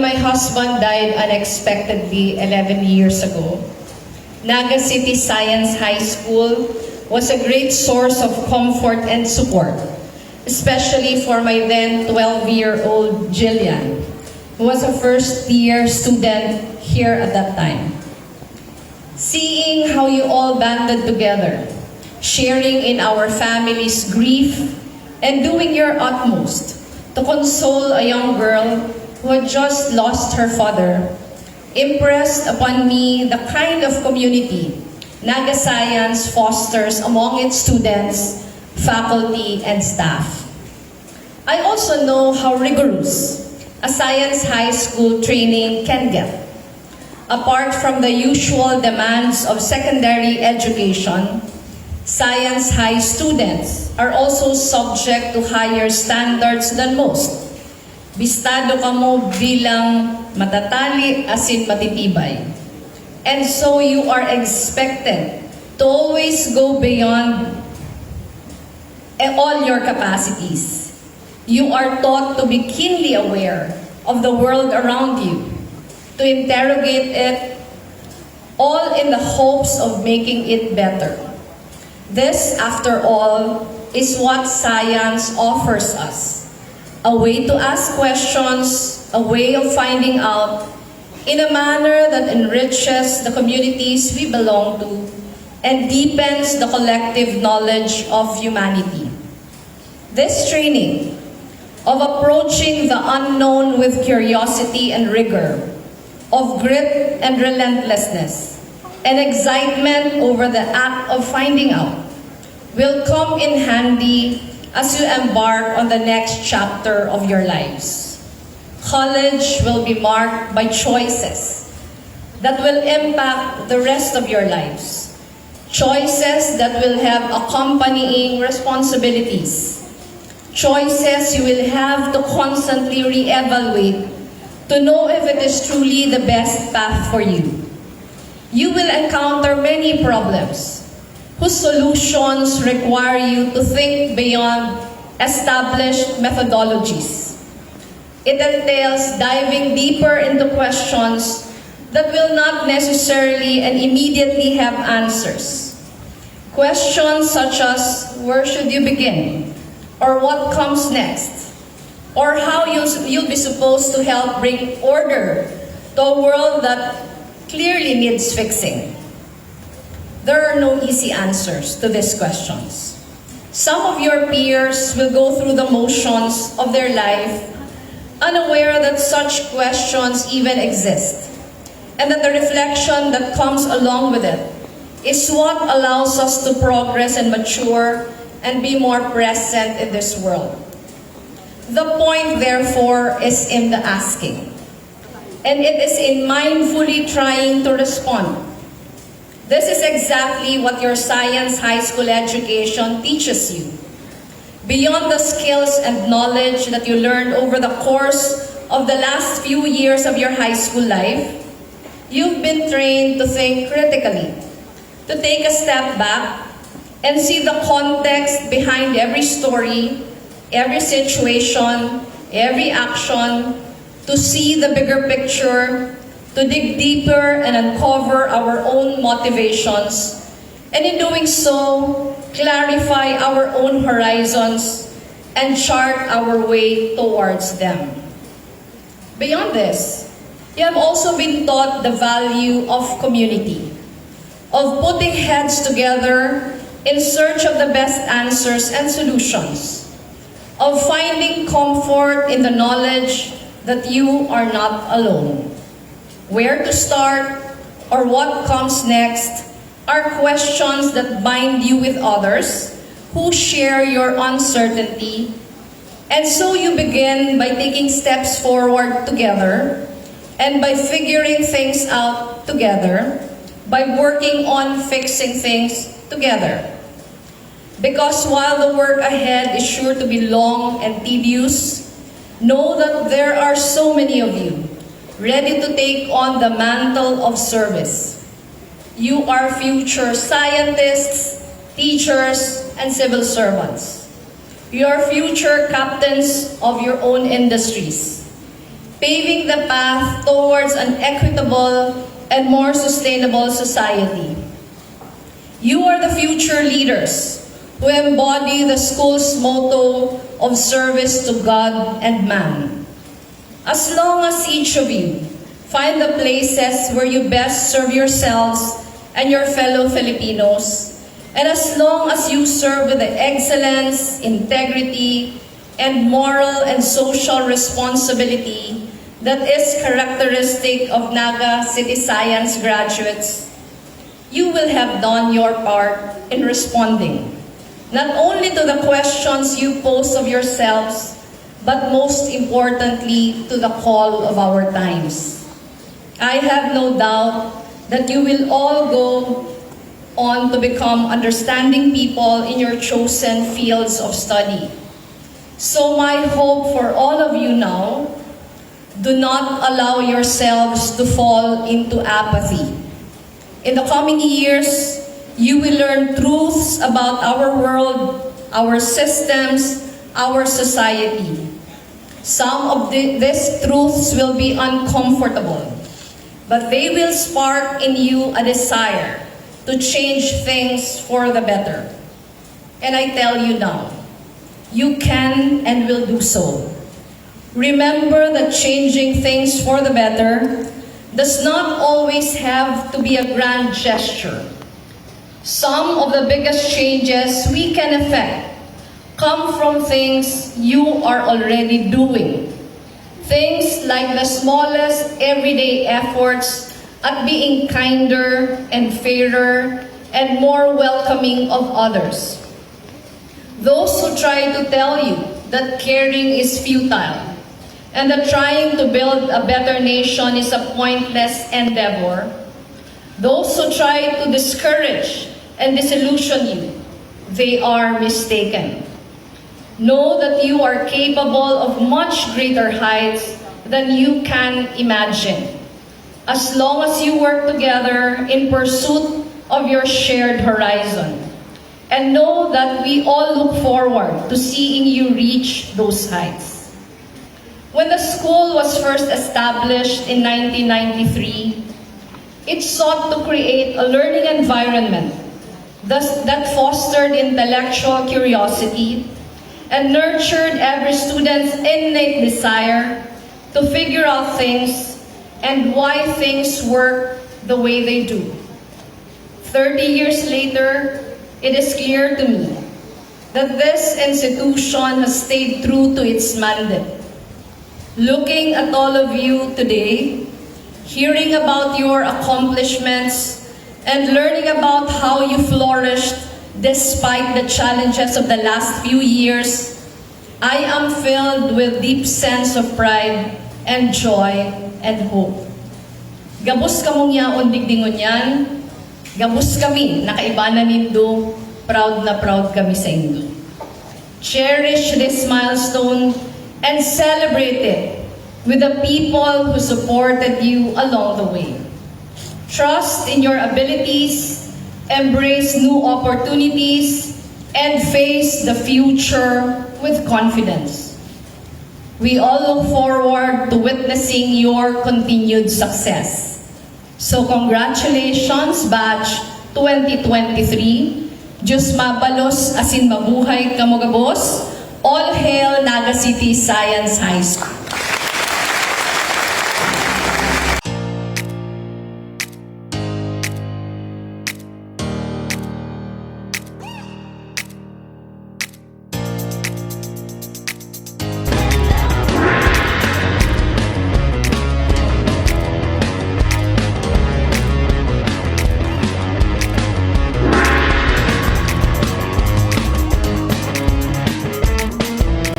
my husband died unexpectedly 11 years ago, Naga City Science High School was a great source of comfort and support, especially for my then 12-year-old Jillian, who was a first-year student here at that time. Seeing how you all banded together, sharing in our family's grief, and doing your utmost to console a young girl who had just lost her father, impressed upon me the kind of community Naga Science fosters among its students, faculty, and staff. I also know how rigorous a science high school training can get. Apart from the usual demands of secondary education, science high students are also subject to higher standards than most. Bistado ka mo bilang matatali asin matitibay. And so you are expected to always go beyond all your capacities. You are taught to be keenly aware of the world around you, to interrogate it, all in the hopes of making it better. This, after all, is what science offers us. A way to ask questions, a way of finding out, in a manner that enriches the communities we belong to and deepens the collective knowledge of humanity. This training of approaching the unknown with curiosity and rigor, of grit and relentlessness, and excitement over the act of finding out, will come in handy as you embark on the next chapter of your lives. College will be marked by choices that will impact the rest of your lives. Choices that will have accompanying responsibilities. Choices you will have to constantly reevaluate to know if it is truly the best path for you. You will encounter many problems whose solutions require you to think beyond established methodologies. It entails diving deeper into questions that will not necessarily and immediately have answers. Questions such as, where should you begin? Or what comes next? Or how you'll be supposed to help bring order to a world that clearly needs fixing. There are no easy answers to these questions. Some of your peers will go through the motions of their life, unaware that such questions even exist, and that the reflection that comes along with it is what allows us to progress and mature and be more present in this world. The point, therefore, is in the asking, and it is in mindfully trying to respond. This is exactly what your science high school education teaches you. Beyond the skills and knowledge that you learned over the course of the last few years of your high school life, you've been trained to think critically, to take a step back and see the context behind every story, every situation, every action, to see the bigger picture, to dig deeper and uncover our own motivations, and in doing so, clarify our own horizons and chart our way towards them. Beyond this, you have also been taught the value of community, of putting heads together in search of the best answers and solutions, of finding comfort in the knowledge that you are not alone. Where to start or what comes next are questions that bind you with others who share your uncertainty, and so you begin by taking steps forward together and by figuring things out together, by working on fixing things together. Because while the work ahead is sure to be long and tedious, know that there are so many of you ready to take on the mantle of service. You are future scientists, teachers, and civil servants. You are future captains of your own industries. paving the path towards an equitable and more sustainable society. You are the future leaders who embody the school's motto of service to God and man. As long as each of you find the places where you best serve yourselves and your fellow Filipinos, and as long as you serve with the excellence, integrity, and moral and social responsibility that is characteristic of Naga City Science graduates, you will have done your part in responding not only to the questions you pose of yourselves, but most importantly to the call of our times. I have no doubt that you will all go on to become understanding people in your chosen fields of study. So my hope for all of you now, do not allow yourselves to fall into apathy. In the coming years, you will learn truths about our world, our systems, our society. Some of these truths will be uncomfortable, but they will spark in you a desire to change things for the better. And I tell you now, you can and will do so. Remember that changing things for the better does not always have to be a grand gesture. Some of the biggest changes we can effect come from things you are already doing. Things like the smallest everyday efforts at being kinder and fairer and more welcoming of others. Those who try to tell you that caring is futile and that trying to build a better nation is a pointless endeavor, those who try to discourage and disillusion you, they are mistaken. Know that you are capable of much greater heights than you can imagine, as long as you work together in pursuit of your shared horizon. And know that we all look forward to seeing you reach those heights. When the school was first established in 1993, it sought to create a learning environment that fostered intellectual curiosity and nurtured every student's innate desire to figure out things and why things work the way they do. 30 years later, it is clear to me that this institution has stayed true to its mandate. Looking at all of you today, hearing about your accomplishments, and learning about how you flourished despite the challenges of the last few years, I am filled with deep sense of pride and joy and hope. Gabos kamong yaon digdingon yan, gabos kami, nakaibanan nindo, proud na proud kami sa inyo. Cherish this milestone and celebrate it with the people who supported you along the way. Trust in your abilities, embrace new opportunities, and face the future with confidence. We all look forward to witnessing your continued success. So congratulations, Batch 2023. Diyos mabalos asin mabuhay kamugabos. All hail Naga City Science High School.